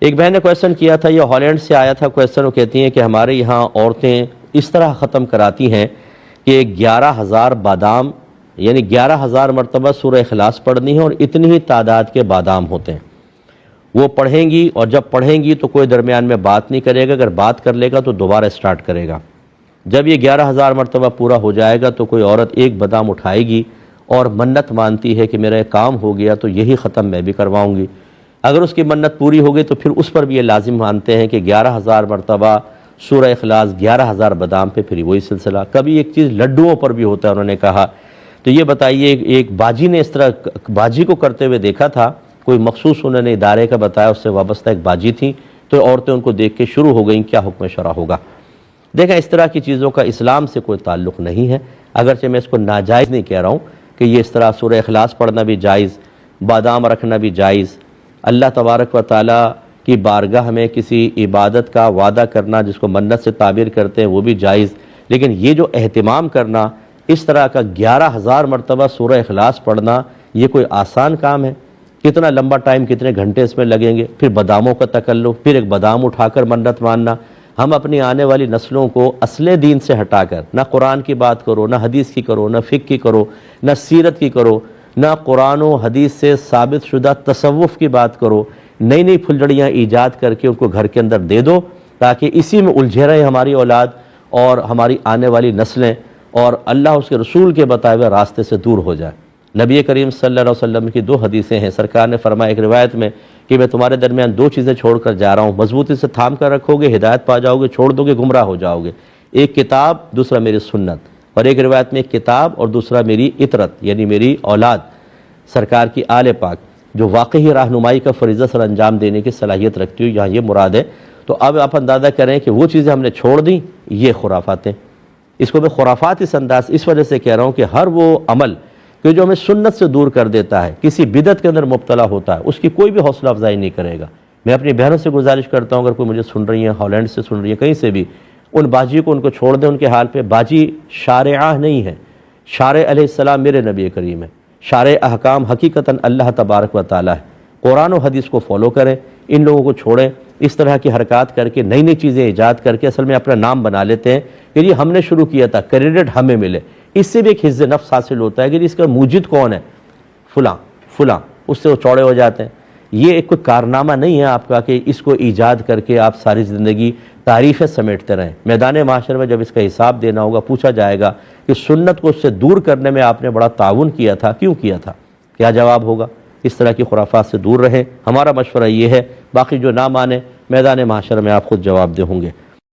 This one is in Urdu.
ایک بہن نے کویسچن کیا تھا، یہ ہالینڈ سے آیا تھا کویسچن، وہ کہتی ہیں کہ ہمارے یہاں عورتیں اس طرح ختم کراتی ہیں کہ 11,000 بادام، یعنی 11,000 مرتبہ سورہ اخلاص پڑھنی ہے اور اتنی ہی تعداد کے بادام ہوتے ہیں، وہ پڑھیں گی اور جب پڑھیں گی تو کوئی درمیان میں بات نہیں کرے گا، اگر بات کر لے گا تو دوبارہ سٹارٹ کرے گا۔ جب یہ 11,000 مرتبہ پورا ہو جائے گا تو کوئی عورت ایک بادام اٹھائے گی اور منت مانتی ہے کہ میرا یہ کام ہو گیا تو یہی ختم میں بھی کرواؤں گی۔ اگر اس کی منت پوری ہو گئی تو پھر اس پر بھی یہ لازم مانتے ہیں کہ 11,000 مرتبہ سورہ اخلاص، 11,000 بادام پہ پھر وہی سلسلہ۔ کبھی ایک چیز لڈوؤں پر بھی ہوتا ہے، انہوں نے کہا، تو یہ بتائیے ایک باجی نے اس طرح باجی کو کرتے ہوئے دیکھا تھا، کوئی مخصوص انہوں نے ادارے کا بتایا، اس سے وابستہ ایک باجی تھی، تو عورتیں ان کو دیکھ کے شروع ہو گئیں کیا حکم شرع ہوگا۔ دیکھیں اس طرح کی چیزوں کا اسلام سے کوئی تعلق نہیں ہے، اگرچہ میں اس کو ناجائز نہیں کہہ رہا ہوں کہ یہ اس طرح سورہ اخلاص پڑھنا بھی جائز، بادام رکھنا بھی جائز، اللہ تبارک و تعالیٰ کی بارگاہ میں کسی عبادت کا وعدہ کرنا جس کو منت سے تعبیر کرتے ہیں وہ بھی جائز، لیکن یہ جو اہتمام کرنا اس طرح کا 11,000 مرتبہ سورہ اخلاص پڑھنا، یہ کوئی آسان کام ہے؟ کتنا لمبا ٹائم، کتنے گھنٹے اس میں لگیں گے؟ پھر باداموں کا تکلف، پھر ایک بادام اٹھا کر منت ماننا۔ ہم اپنی آنے والی نسلوں کو اصل دین سے ہٹا کر نہ قرآن کی بات کرو، نہ حدیث کی کرو، نہ فقہ کی کرو، نہ سیرت کی کرو، نہ قرآن و حدیث سے ثابت شدہ تصوف کی بات کرو، نئی نئی پھلجڑیاں ایجاد کر کے ان کو گھر کے اندر دے دو تاکہ اسی میں الجھے رہے ہماری اولاد اور ہماری آنے والی نسلیں، اور اللہ اس کے رسول کے بتائے ہوئے راستے سے دور ہو جائے۔ نبی کریم صلی اللہ علیہ وسلم کی 2 حدیثیں ہیں، سرکار نے فرمایا ایک روایت میں کہ میں تمہارے درمیان 2 چیزیں چھوڑ کر جا رہا ہوں، مضبوطی سے تھام کر رکھو گے ہدایت پا جاؤ گے، چھوڑ دو گے گمراہ ہو جاؤ گے۔ ایک کتاب، دوسرا میری سنت، اور ایک روایت میں ایک کتاب اور دوسرا میری اطرت یعنی میری اولاد، سرکار کی آل پاک جو واقعی رہنمائی کا فریضہ سر انجام دینے کی صلاحیت رکھتی ہو، یہاں یہ مراد ہے۔ تو اب آپ اندازہ کریں کہ وہ چیزیں ہم نے چھوڑ دیں، یہ خرافاتیں، اس کو میں خرافات اس وجہ سے کہہ رہا ہوں کہ ہر وہ عمل کہ جو ہمیں سنت سے دور کر دیتا ہے، کسی بدعت کے اندر مبتلا ہوتا ہے، اس کی کوئی بھی حوصلہ افزائی نہیں کرے گا۔ میں اپنی بہنوں سے گزارش کرتا ہوں، اگر کوئی مجھے سن رہی ہیں، ہالینڈ سے سن رہی ہیں، کہیں سے بھی، ان باجی کو ان کو چھوڑ دیں ان کے حال پہ۔ باجی شارعہ نہیں ہے، شارع علیہ السلام میرے نبی کریم ہے، شارع احکام حقیقتاً اللہ تبارک و تعالیٰ ہے۔ قرآن و حدیث کو فالو کریں، ان لوگوں کو چھوڑیں۔ اس طرح کی حرکات کر کے نئی نئی چیزیں ایجاد کر کے اصل میں اپنا نام بنا لیتے ہیں کہ یہ ہم نے شروع کیا تھا، کریڈٹ ہمیں ملے۔ اس سے بھی ایک حفظ نفس حاصل ہوتا ہے کہ اس کا موجد کون ہے، فلاں فلاں، اس سے وہ چوڑے ہو جاتے ہیں۔ یہ ایک کوئی کارنامہ نہیں ہے آپ کا کہ اس کو ایجاد کر کے آپ ساری زندگی تعریفیں سمیٹتے رہیں۔ میدان معاشر میں جب اس کا حساب دینا ہوگا، پوچھا جائے گا کہ سنت کو اس سے دور کرنے میں آپ نے بڑا تعاون کیا تھا، کیوں کیا تھا؟ کیا جواب ہوگا؟ اس طرح کی خرافات سے دور رہیں، ہمارا مشورہ یہ ہے۔ باقی جو نہ مانے، میدان معاشر میں آپ خود جواب دہ ہوں گے۔